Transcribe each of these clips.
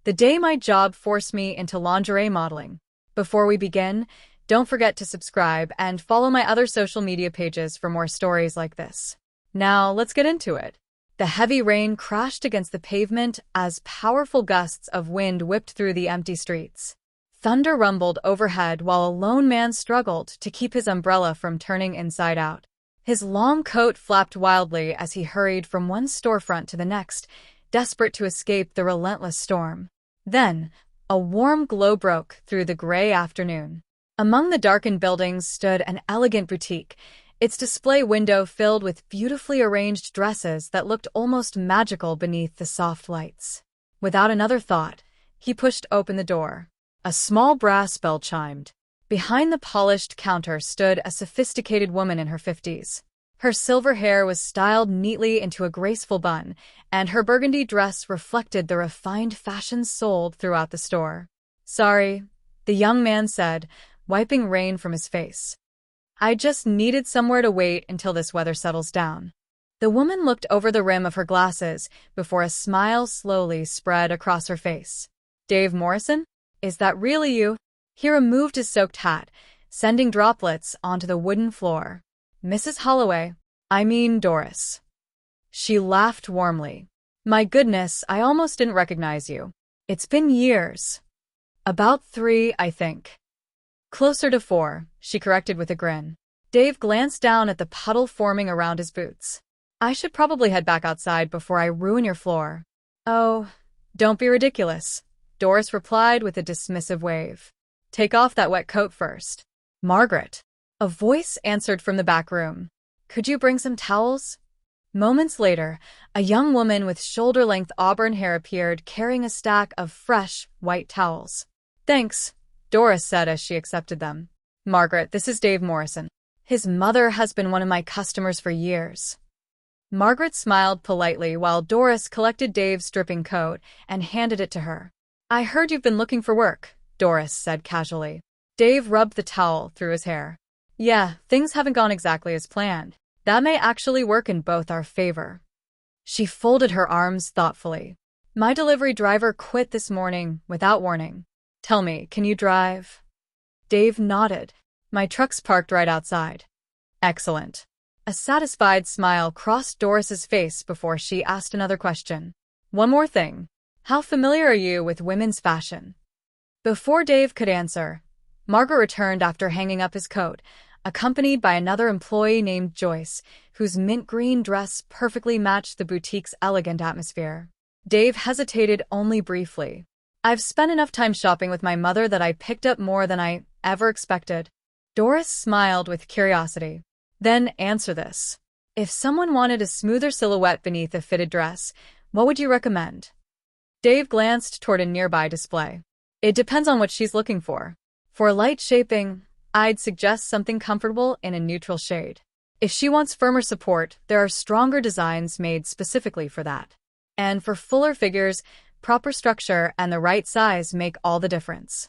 The day my job forced me into lingerie modeling. Before we begin, don't forget to subscribe and follow my other social media pages for more stories like this. Now, let's get into it. The heavy rain crashed against the pavement as powerful gusts of wind whipped through the empty streets. Thunder rumbled overhead while a lone man struggled to keep his umbrella from turning inside out. His long coat flapped wildly as he hurried from one storefront to the next, desperate to escape the relentless storm. Then, a warm glow broke through the gray afternoon. Among the darkened buildings stood an elegant boutique, its display window filled with beautifully arranged dresses that looked almost magical beneath the soft lights. Without another thought, he pushed open the door. A small brass bell chimed. Behind the polished counter stood a sophisticated woman in her 50s. Her silver hair was styled neatly into a graceful bun, and her burgundy dress reflected the refined fashion sold throughout the store. "Sorry," the young man said, wiping rain from his face. "I just needed somewhere to wait until this weather settles down." The woman looked over the rim of her glasses before a smile slowly spread across her face. "Dave Morrison? Is that really you?" He removed his soaked hat, sending droplets onto the wooden floor. "Mrs. Holloway, I mean Doris." She laughed warmly. "My goodness, I almost didn't recognize you. It's been years." "About 3, I think." "Closer to 4, she corrected with a grin. Dave glanced down at the puddle forming around his boots. "I should probably head back outside before I ruin your floor." "Oh, don't be ridiculous," Doris replied with a dismissive wave. "Take off that wet coat first." "Margaret." A voice answered from the back room. "Could you bring some towels?" Moments later, a young woman with shoulder-length auburn hair appeared carrying a stack of fresh, white towels. "Thanks," Doris said as she accepted them. "Margaret, this is Dave Morrison. His mother has been one of my customers for years." Margaret smiled politely while Doris collected Dave's dripping coat and handed it to her. "I heard you've been looking for work," Doris said casually. Dave rubbed the towel through his hair. "Yeah, things haven't gone exactly as planned. That may actually work in both our favor." She folded her arms thoughtfully. "My delivery driver quit this morning without warning. Tell me, can you drive?" Dave nodded. "My truck's parked right outside." "Excellent." A satisfied smile crossed Doris's face before she asked another question. "One more thing. How familiar are you with women's fashion?" Before Dave could answer, Margaret returned after hanging up his coat, accompanied by another employee named Joyce, whose mint green dress perfectly matched the boutique's elegant atmosphere. Dave hesitated only briefly. "I've spent enough time shopping with my mother that I picked up more than I ever expected." Doris smiled with curiosity. "Then answer this. If someone wanted a smoother silhouette beneath a fitted dress, what would you recommend?" Dave glanced toward a nearby display. "It depends on what she's looking for. For light shaping, I'd suggest something comfortable in a neutral shade. If she wants firmer support, there are stronger designs made specifically for that. And for fuller figures, proper structure and the right size make all the difference."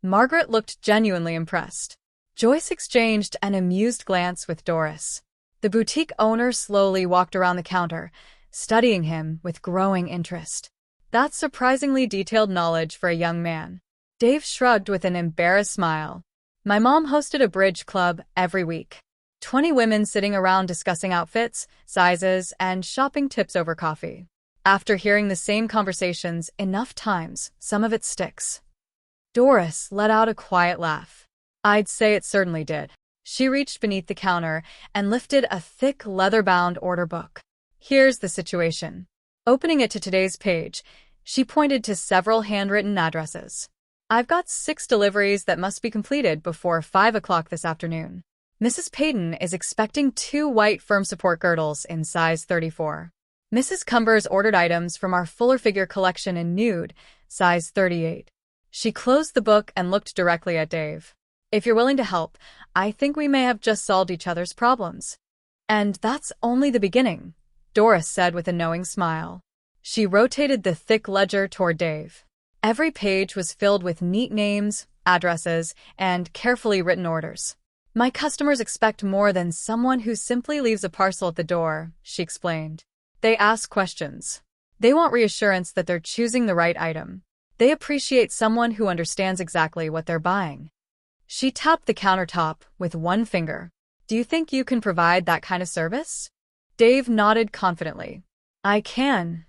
Margaret looked genuinely impressed. Joyce exchanged an amused glance with Doris. The boutique owner slowly walked around the counter, studying him with growing interest. "That's surprisingly detailed knowledge for a young man." Dave shrugged with an embarrassed smile. "My mom hosted a bridge club every week. 20 women sitting around discussing outfits, sizes, and shopping tips over coffee. After hearing the same conversations enough times, some of it sticks." Doris let out a quiet laugh. "I'd say it certainly did." She reached beneath the counter and lifted a thick leather-bound order book. "Here's the situation." Opening it to today's page, she pointed to several handwritten addresses. "I've got 6 deliveries that must be completed before 5 o'clock this afternoon. Mrs. Payton is expecting 2 white firm support girdles in size 34. Mrs. Cumbers ordered items from our fuller figure collection in nude, size 38. She closed the book and looked directly at Dave. "If you're willing to help, I think we may have just solved each other's problems." "And that's only the beginning," Doris said with a knowing smile. She rotated the thick ledger toward Dave. Every page was filled with neat names, addresses, and carefully written orders. "My customers expect more than someone who simply leaves a parcel at the door," she explained. "They ask questions. They want reassurance that they're choosing the right item. They appreciate someone who understands exactly what they're buying. She tapped the countertop with one finger. Do you think you can provide that kind of service? Dave nodded confidently. I can.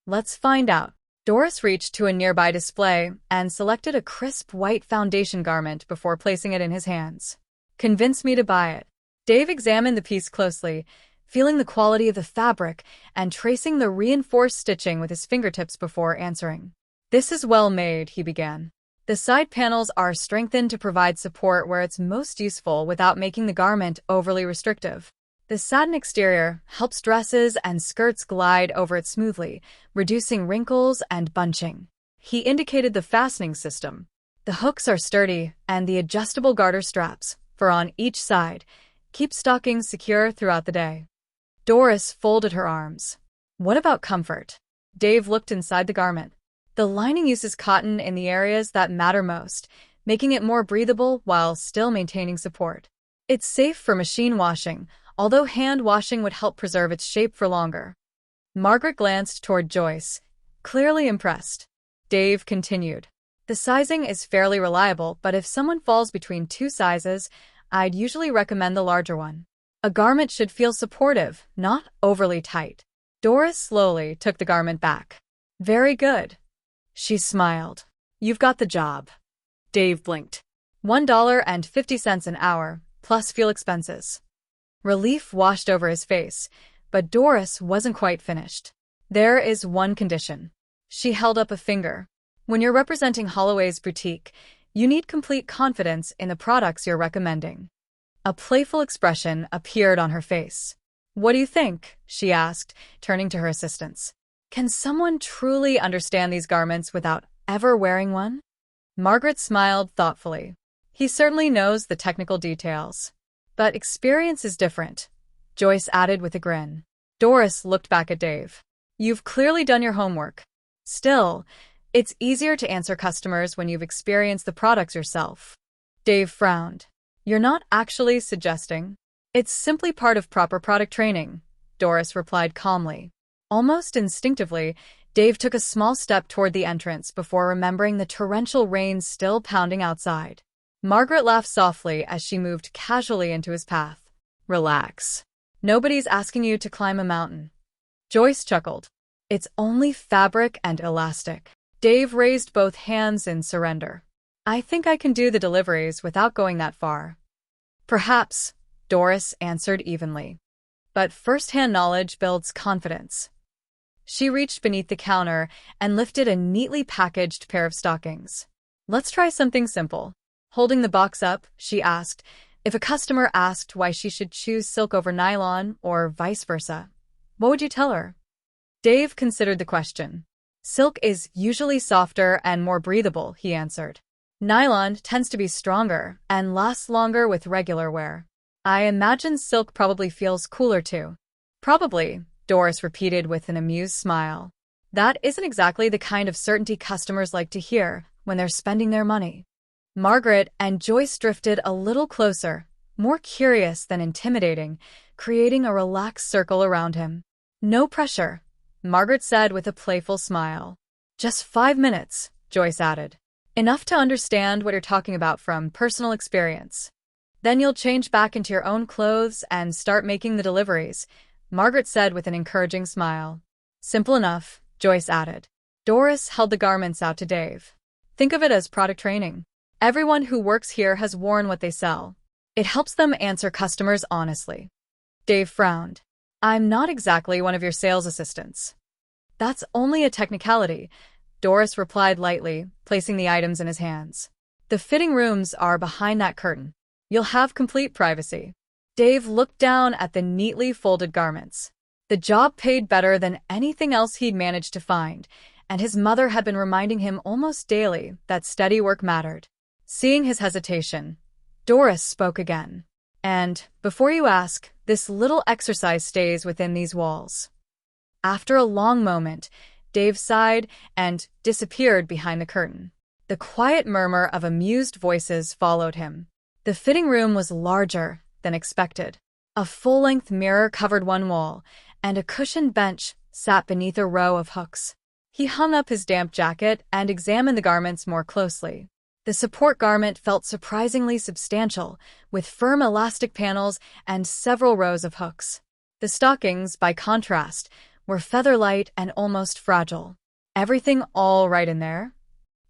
Let's find out. Doris reached to a nearby display and selected a crisp white foundation garment before placing it in his hands. Convince me to buy it. Dave examined the piece closely, feeling the quality of the fabric and tracing the reinforced stitching with his fingertips before answering. This is well made, he began. The side panels are strengthened to provide support where it's most useful without making the garment overly restrictive. The satin exterior helps dresses and skirts glide over it smoothly, reducing wrinkles and bunching. He indicated the fastening system. The hooks are sturdy, and the adjustable garter straps, for on each side, keep stockings secure throughout the day. Doris folded her arms. What about comfort? Dave looked inside the garment. The lining uses cotton in the areas that matter most, making it more breathable while still maintaining support. It's safe for machine washing, although hand washing would help preserve its shape for longer. Margaret glanced toward Joyce, clearly impressed. Dave continued. The sizing is fairly reliable, but if someone falls between two sizes, I'd usually recommend the larger one. A garment should feel supportive, not overly tight. Doris slowly took the garment back. Very good. She smiled. You've got the job. Dave blinked. $1.50 an hour, plus fuel expenses. Relief washed over his face, but Doris wasn't quite finished. There is one condition. She held up a finger. When you're representing Holloway's boutique, you need complete confidence in the products you're recommending. A playful expression appeared on her face. What do you think? She asked, turning to her assistants. Can someone truly understand these garments without ever wearing one? Margaret smiled thoughtfully. He certainly knows the technical details. But experience is different, Joyce added with a grin. Doris looked back at Dave. You've clearly done your homework. Still, it's easier to answer customers when you've experienced the products yourself. Dave frowned. You're not actually suggesting? It's simply part of proper product training, Doris replied calmly. Almost instinctively, Dave took a small step toward the entrance before remembering the torrential rain still pounding outside. Margaret laughed softly as she moved casually into his path. Relax. Nobody's asking you to climb a mountain. Joyce chuckled. It's only fabric and elastic. Dave raised both hands in surrender. I think I can do the deliveries without going that far. Perhaps, Doris answered evenly. But first-hand knowledge builds confidence. She reached beneath the counter and lifted a neatly packaged pair of stockings. Let's try something simple. Holding the box up, she asked, if a customer asked why she should choose silk over nylon or vice versa, what would you tell her? Dave considered the question. Silk is usually softer and more breathable, he answered. Nylon tends to be stronger and lasts longer with regular wear. I imagine silk probably feels cooler too. Probably, Doris repeated with an amused smile. That isn't exactly the kind of certainty customers like to hear when they're spending their money. Margaret and Joyce drifted a little closer, more curious than intimidating, creating a relaxed circle around him. No pressure, Margaret said with a playful smile. Just 5 minutes, Joyce added. Enough to understand what you're talking about from personal experience. Then you'll change back into your own clothes and start making the deliveries, Margaret said with an encouraging smile. Simple enough, Joyce added. Doris held the garments out to Dave. Think of it as product training. Everyone who works here has worn what they sell. It helps them answer customers honestly. Dave frowned. I'm not exactly one of your sales assistants. That's only a technicality, Doris replied lightly, placing the items in his hands. The fitting rooms are behind that curtain. You'll have complete privacy. Dave looked down at the neatly folded garments. The job paid better than anything else he'd managed to find, and his mother had been reminding him almost daily that steady work mattered. Seeing his hesitation, Doris spoke again. And, before you ask, this little exercise stays within these walls. After a long moment, Dave sighed and disappeared behind the curtain. The quiet murmur of amused voices followed him. The fitting room was larger than expected. A full-length mirror covered one wall, and a cushioned bench sat beneath a row of hooks. He hung up his damp jacket and examined the garments more closely. The support garment felt surprisingly substantial, with firm elastic panels and several rows of hooks. The stockings, by contrast, were feather-light and almost fragile. "Everything all right in there?"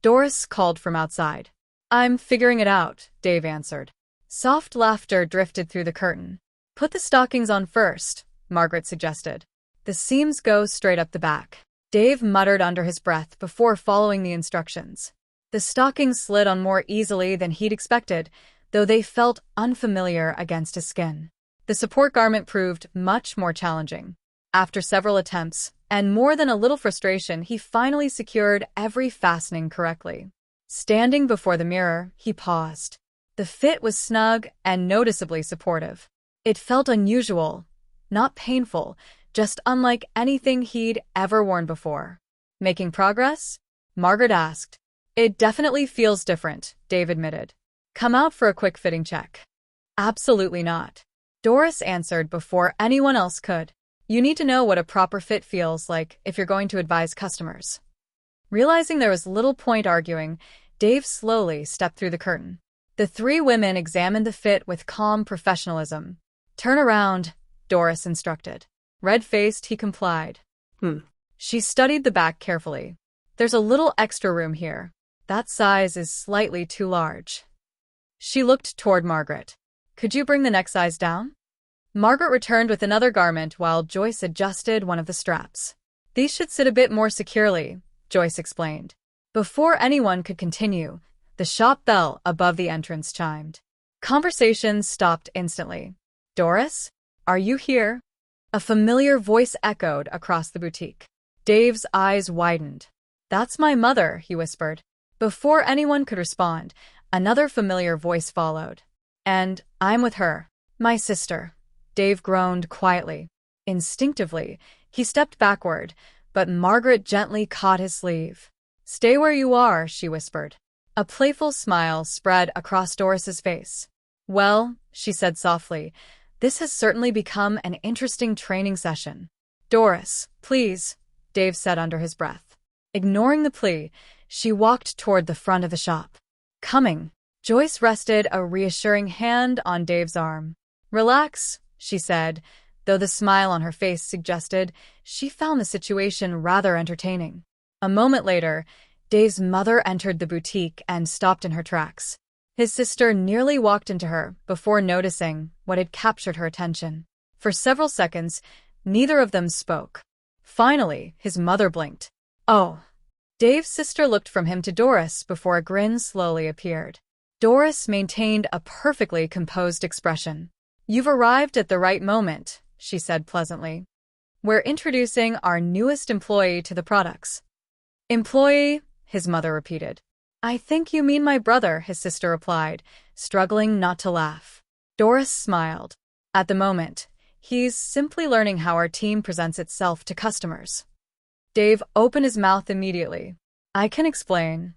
Doris called from outside. "I'm figuring it out," Dave answered. Soft laughter drifted through the curtain. "Put the stockings on first," Margaret suggested. "The seams go straight up the back." Dave muttered under his breath before following the instructions. The stockings slid on more easily than he'd expected, though they felt unfamiliar against his skin. The support garment proved much more challenging. After several attempts, and more than a little frustration, he finally secured every fastening correctly. Standing before the mirror, he paused. The fit was snug and noticeably supportive. It felt unusual, not painful, just unlike anything he'd ever worn before. "Making progress?" Margaret asked. "It definitely feels different," Dave admitted. "Come out for a quick fitting check." "Absolutely not," Doris answered before anyone else could. "You need to know what a proper fit feels like if you're going to advise customers." Realizing there was little point arguing, Dave slowly stepped through the curtain. The three women examined the fit with calm professionalism. "Turn around," Doris instructed. Red-faced, he complied. She studied the back carefully. "There's a little extra room here. That size is slightly too large." She looked toward Margaret. "Could you bring the neck size down?" Margaret returned with another garment while Joyce adjusted one of the straps. "These should sit a bit more securely," Joyce explained. Before anyone could continue, the shop bell above the entrance chimed. Conversation stopped instantly. "Doris, are you here?" A familiar voice echoed across the boutique. Dave's eyes widened. "That's my mother," he whispered. Before anyone could respond, another familiar voice followed. "And I'm with her. My sister." Dave groaned quietly. Instinctively, he stepped backward, but Margaret gently caught his sleeve. "Stay where you are," she whispered. A playful smile spread across Doris's face. "Well," she said softly, "this has certainly become an interesting training session." "Doris, please," Dave said under his breath. Ignoring the plea, she walked toward the front of the shop. "Coming." Joyce rested a reassuring hand on Dave's arm. "Relax," she said, though the smile on her face suggested she found the situation rather entertaining. A moment later, Dave's mother entered the boutique and stopped in her tracks. His sister nearly walked into her before noticing what had captured her attention. For several seconds, neither of them spoke. Finally, his mother blinked. "Oh." Dave's sister looked from him to Doris before a grin slowly appeared. Doris maintained a perfectly composed expression. "You've arrived at the right moment," she said pleasantly. "We're introducing our newest employee to the products." "Employee?" his mother repeated. "I think you mean my brother," his sister replied, struggling not to laugh. Doris smiled. "At the moment, he's simply learning how our team presents itself to customers." Dave opened his mouth immediately. "I can explain."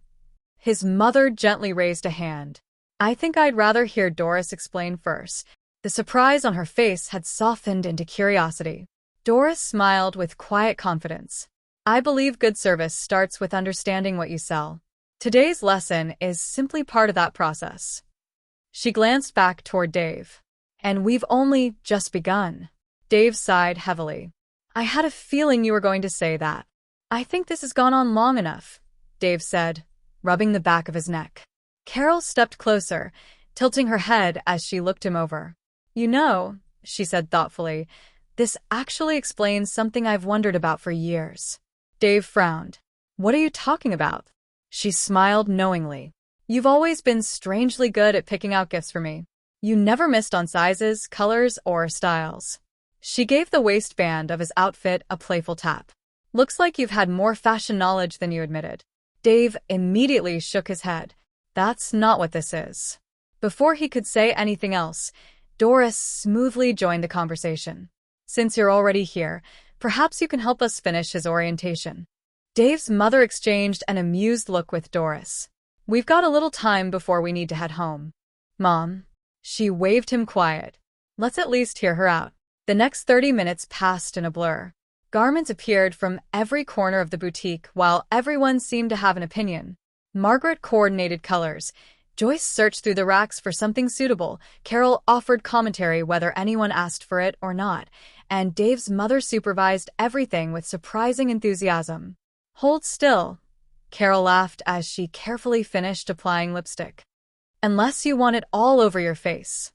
His mother gently raised a hand. "I think I'd rather hear Doris explain first." The surprise on her face had softened into curiosity. Doris smiled with quiet confidence. "I believe good service starts with understanding what you sell. Today's lesson is simply part of that process." She glanced back toward Dave. "And we've only just begun." Dave sighed heavily. "I had a feeling you were going to say that." "I think this has gone on long enough," Dave said, rubbing the back of his neck. Carol stepped closer, tilting her head as she looked him over. "You know," she said thoughtfully, "this actually explains something I've wondered about for years." Dave frowned. "What are you talking about?" She smiled knowingly. "You've always been strangely good at picking out gifts for me. You never missed on sizes, colors, or styles." She gave the waistband of his outfit a playful tap. "Looks like you've had more fashion knowledge than you admitted." Dave immediately shook his head. "That's not what this is." Before he could say anything else, Doris smoothly joined the conversation. "Since you're already here, perhaps you can help us finish his orientation." Dave's mother exchanged an amused look with Doris. "We've got a little time before we need to head home." "Mom." She waved him quiet. "Let's at least hear her out." The next 30 minutes passed in a blur. Garments appeared from every corner of the boutique, while everyone seemed to have an opinion. Margaret coordinated colors. Joyce searched through the racks for something suitable. Carol offered commentary whether anyone asked for it or not, and Dave's mother supervised everything with surprising enthusiasm. "Hold still," Carol laughed as she carefully finished applying lipstick. "Unless you want it all over your face."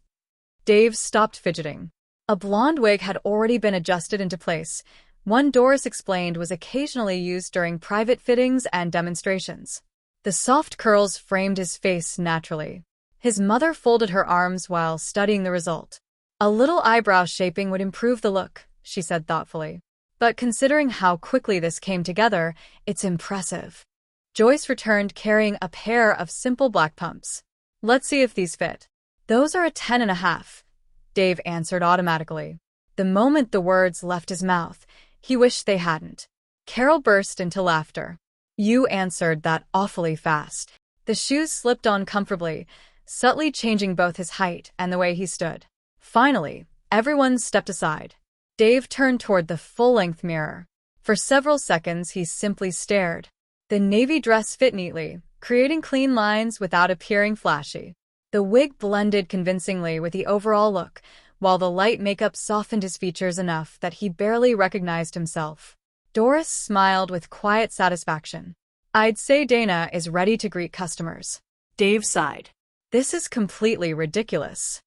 Dave stopped fidgeting. A blonde wig had already been adjusted into place. One, Doris explained, was occasionally used during private fittings and demonstrations. The soft curls framed his face naturally. His mother folded her arms while studying the result. "A little eyebrow shaping would improve the look," she said thoughtfully. "But considering how quickly this came together, it's impressive." Joyce returned carrying a pair of simple black pumps. "Let's see if these fit." "Those are a 10.5, Dave answered automatically. The moment the words left his mouth, he wished they hadn't. Carol burst into laughter. "You answered that awfully fast." The shoes slipped on comfortably, subtly changing both his height and the way he stood. Finally, everyone stepped aside. Dave turned toward the full-length mirror. For several seconds, he simply stared. The navy dress fit neatly, creating clean lines without appearing flashy. The wig blended convincingly with the overall look, while the light makeup softened his features enough that he barely recognized himself. Doris smiled with quiet satisfaction. "I'd say Dana is ready to greet customers." Dave sighed. "This is completely ridiculous."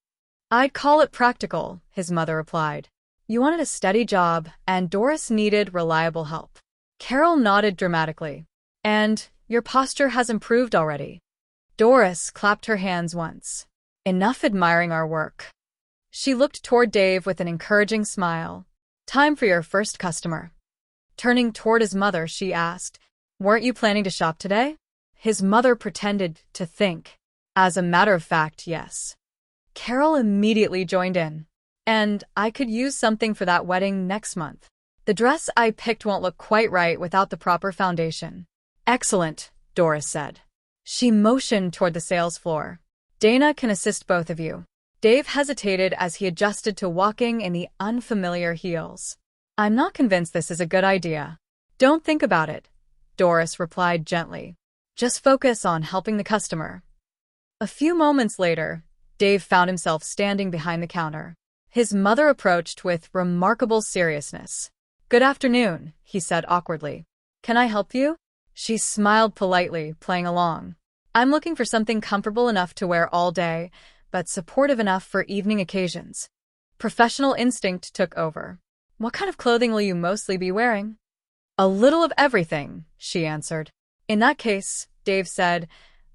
"I'd call it practical," his mother replied. "You wanted a steady job, and Doris needed reliable help." Carol nodded dramatically. "And your posture has improved already." Doris clapped her hands once. "Enough admiring our work." She looked toward Dave with an encouraging smile. "Time for your first customer." Turning toward his mother, she asked, "Weren't you planning to shop today?" His mother pretended to think. "As a matter of fact, yes." Carol immediately joined in. "And I could use something for that wedding next month. The dress I picked won't look quite right without the proper foundation." "Excellent," Doris said. She motioned toward the sales floor. "Dana can assist both of you." Dave hesitated as he adjusted to walking in the unfamiliar heels. "I'm not convinced this is a good idea." "Don't think about it," Doris replied gently. "Just focus on helping the customer." A few moments later, Dave found himself standing behind the counter. His mother approached with remarkable seriousness. "Good afternoon," he said awkwardly. "Can I help you?" She smiled politely, playing along. "I'm looking for something comfortable enough to wear all day, but supportive enough for evening occasions." Professional instinct took over. "What kind of clothing will you mostly be wearing?" "A little of everything," she answered. "In that case," Dave said,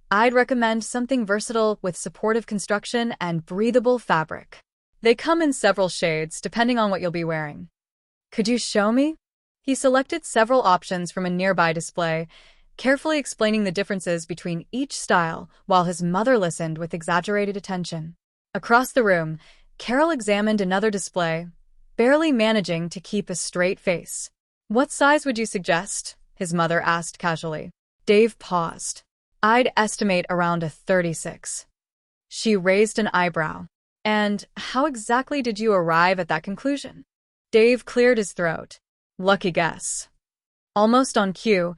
"I'd recommend something versatile with supportive construction and breathable fabric. They come in several shades depending on what you'll be wearing." "Could you show me?" He selected several options from a nearby display, carefully explaining the differences between each style while his mother listened with exaggerated attention. Across the room, Carol examined another display, barely managing to keep a straight face. "What size would you suggest?" his mother asked casually. Dave paused. "I'd estimate around a 36. She raised an eyebrow. "And how exactly did you arrive at that conclusion?" Dave cleared his throat. "Lucky guess." Almost on cue,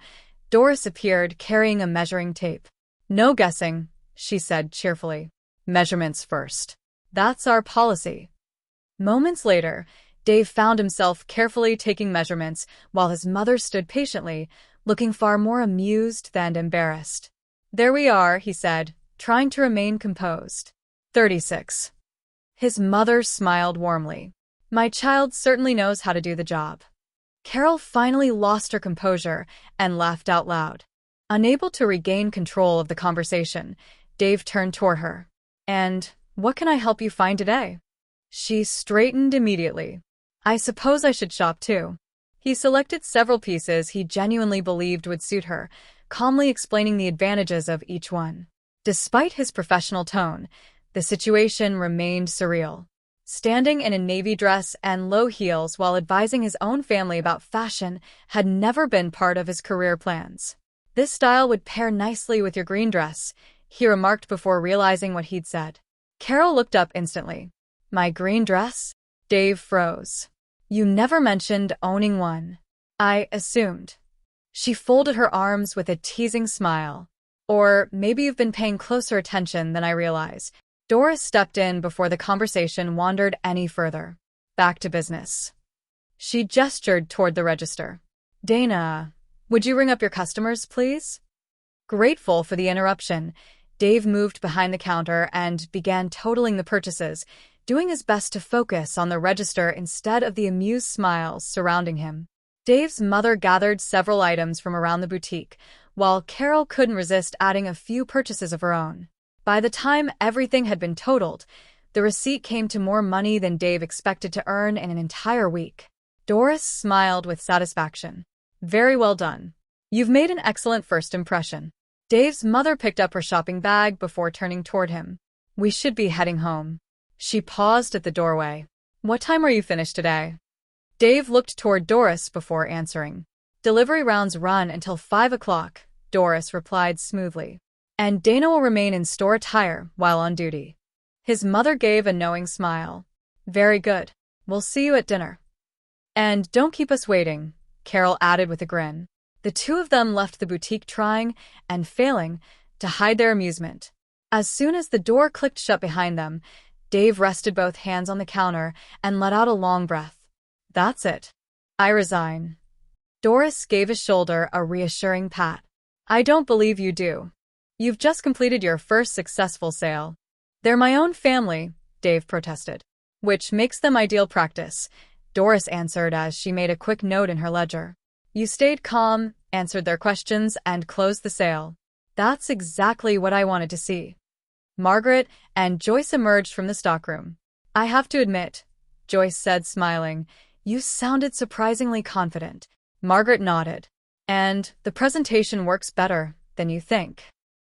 Doris appeared carrying a measuring tape. "No guessing," she said cheerfully. "Measurements first. That's our policy." Moments later, Dave found himself carefully taking measurements while his mother stood patiently, looking far more amused than embarrassed. "There we are," he said, trying to remain composed. 36. His mother smiled warmly. "My child certainly knows how to do the job." Carol finally lost her composure and laughed out loud. Unable to regain control of the conversation, Dave turned toward her. "And what can I help you find today?" She straightened immediately. "I suppose I should shop too." He selected several pieces he genuinely believed would suit her, calmly explaining the advantages of each one. Despite his professional tone, the situation remained surreal. Standing in a navy dress and low heels while advising his own family about fashion had never been part of his career plans. "This style would pair nicely with your green dress," he remarked before realizing what he'd said. Carol looked up instantly. "My green dress?" Dave froze. You never mentioned owning one. I assumed. She folded her arms with a teasing smile. Or maybe you've been paying closer attention than I realize. Doris stepped in before the conversation wandered any further. Back to business. She gestured toward the register. Dana, would you ring up your customers, please? Grateful for the interruption, Dave moved behind the counter and began totaling the purchases, doing his best to focus on the register instead of the amused smiles surrounding him. Dave's mother gathered several items from around the boutique, while Carol couldn't resist adding a few purchases of her own. By the time everything had been totaled, the receipt came to more money than Dave expected to earn in an entire week. Doris smiled with satisfaction. Very well done. You've made an excellent first impression. Dave's mother picked up her shopping bag before turning toward him. We should be heading home. She paused at the doorway. What time are you finished today? Dave looked toward Doris before answering. Delivery rounds run until 5 o'clock, Doris replied smoothly. And Dana will remain in store attire while on duty. His mother gave a knowing smile. Very good. We'll see you at dinner. And don't keep us waiting, Carol added with a grin. The two of them left the boutique trying, and failing, to hide their amusement. As soon as the door clicked shut behind them, Dave rested both hands on the counter and let out a long breath. That's it. I resign. Doris gave his shoulder a reassuring pat. I don't believe you do. You've just completed your first successful sale. They're my own family, Dave protested. Which makes them ideal practice, Doris answered as she made a quick note in her ledger. You stayed calm, answered their questions, and closed the sale. That's exactly what I wanted to see. Margaret and Joyce emerged from the stockroom. I have to admit, Joyce said, smiling, you sounded surprisingly confident. Margaret nodded. And the presentation works better than you think.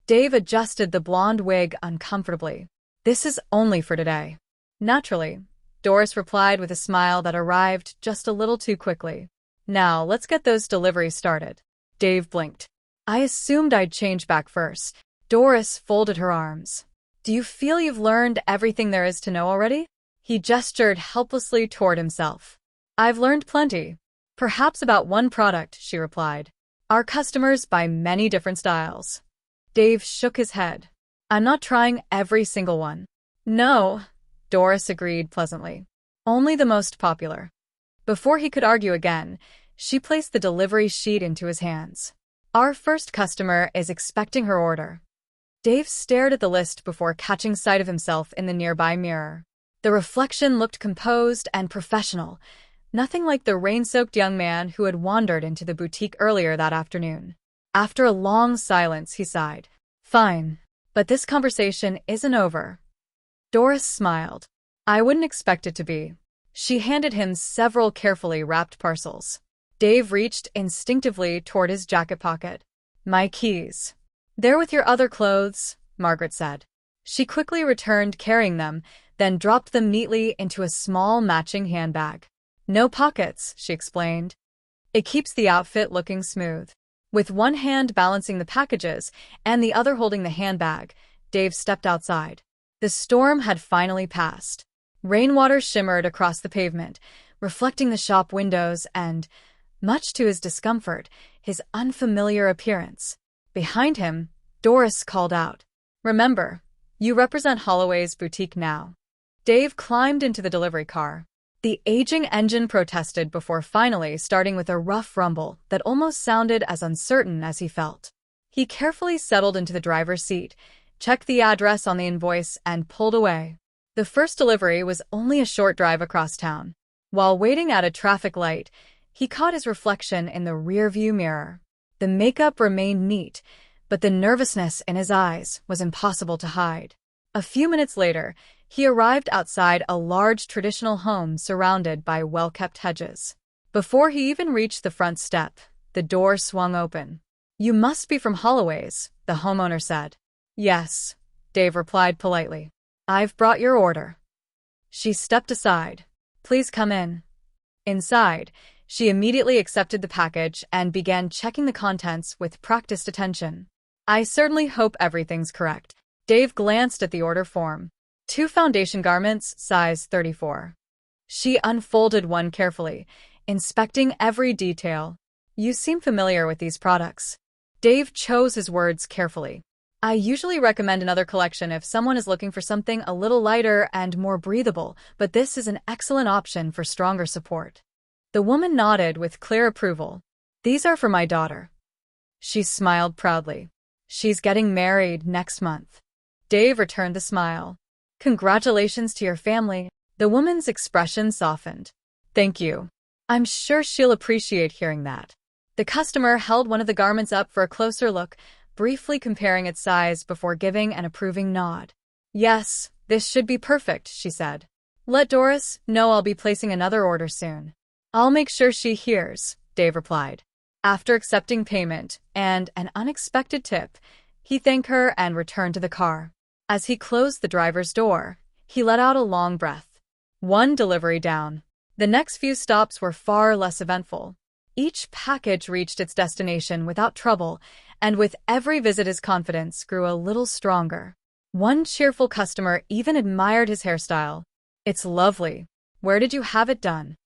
Dave adjusted the blonde wig uncomfortably. This is only for today. Naturally, Doris replied with a smile that arrived just a little too quickly. Now, let's get those deliveries started. Dave blinked. I assumed I'd change back first. Doris folded her arms. Do you feel you've learned everything there is to know already? He gestured helplessly toward himself. I've learned plenty. Perhaps about one product, she replied. Our customers buy many different styles. Dave shook his head. I'm not trying every single one. No, Doris agreed pleasantly. Only the most popular. Before he could argue again, she placed the delivery sheet into his hands. Our first customer is expecting her order. Dave stared at the list before catching sight of himself in the nearby mirror. The reflection looked composed and professional, nothing like the rain-soaked young man who had wandered into the boutique earlier that afternoon. After a long silence, he sighed. Fine, but this conversation isn't over. Doris smiled. I wouldn't expect it to be. She handed him several carefully wrapped parcels. Dave reached instinctively toward his jacket pocket. My keys. They're with your other clothes, Margaret said. She quickly returned carrying them, then dropped them neatly into a small matching handbag. No pockets, she explained. It keeps the outfit looking smooth. With one hand balancing the packages and the other holding the handbag, Dave stepped outside. The storm had finally passed. Rainwater shimmered across the pavement, reflecting the shop windows and, much to his discomfort, his unfamiliar appearance. Behind him, Doris called out, Remember, you represent Holloway's boutique now. Dave climbed into the delivery car. The aging engine protested before finally starting with a rough rumble that almost sounded as uncertain as he felt. He carefully settled into the driver's seat, checked the address on the invoice, and pulled away. The first delivery was only a short drive across town. While waiting at a traffic light, he caught his reflection in the rearview mirror. The makeup remained neat, but the nervousness in his eyes was impossible to hide. A few minutes later, he arrived outside a large traditional home surrounded by well-kept hedges. Before he even reached the front step, the door swung open. You must be from Holloway's, the homeowner said. Yes, Dave replied politely. I've brought your order. She stepped aside. Please come in. Inside, she immediately accepted the package and began checking the contents with practiced attention. I certainly hope everything's correct. Dave glanced at the order form. 2 foundation garments, size 34. She unfolded one carefully, inspecting every detail. You seem familiar with these products. Dave chose his words carefully. I usually recommend another collection if someone is looking for something a little lighter and more breathable, but this is an excellent option for stronger support. The woman nodded with clear approval. These are for my daughter. She smiled proudly. She's getting married next month. Dave returned the smile. Congratulations to your family. The woman's expression softened. Thank you. I'm sure she'll appreciate hearing that. The customer held one of the garments up for a closer look, briefly comparing its size before giving an approving nod. Yes, this should be perfect, she said. Let Doris know I'll be placing another order soon. I'll make sure she hears, Dave replied. After accepting payment and an unexpected tip, he thanked her and returned to the car. As he closed the driver's door, he let out a long breath. One delivery down. The next few stops were far less eventful. Each package reached its destination without trouble, and with every visit his confidence grew a little stronger. One cheerful customer even admired his hairstyle. It's lovely. Where did you have it done?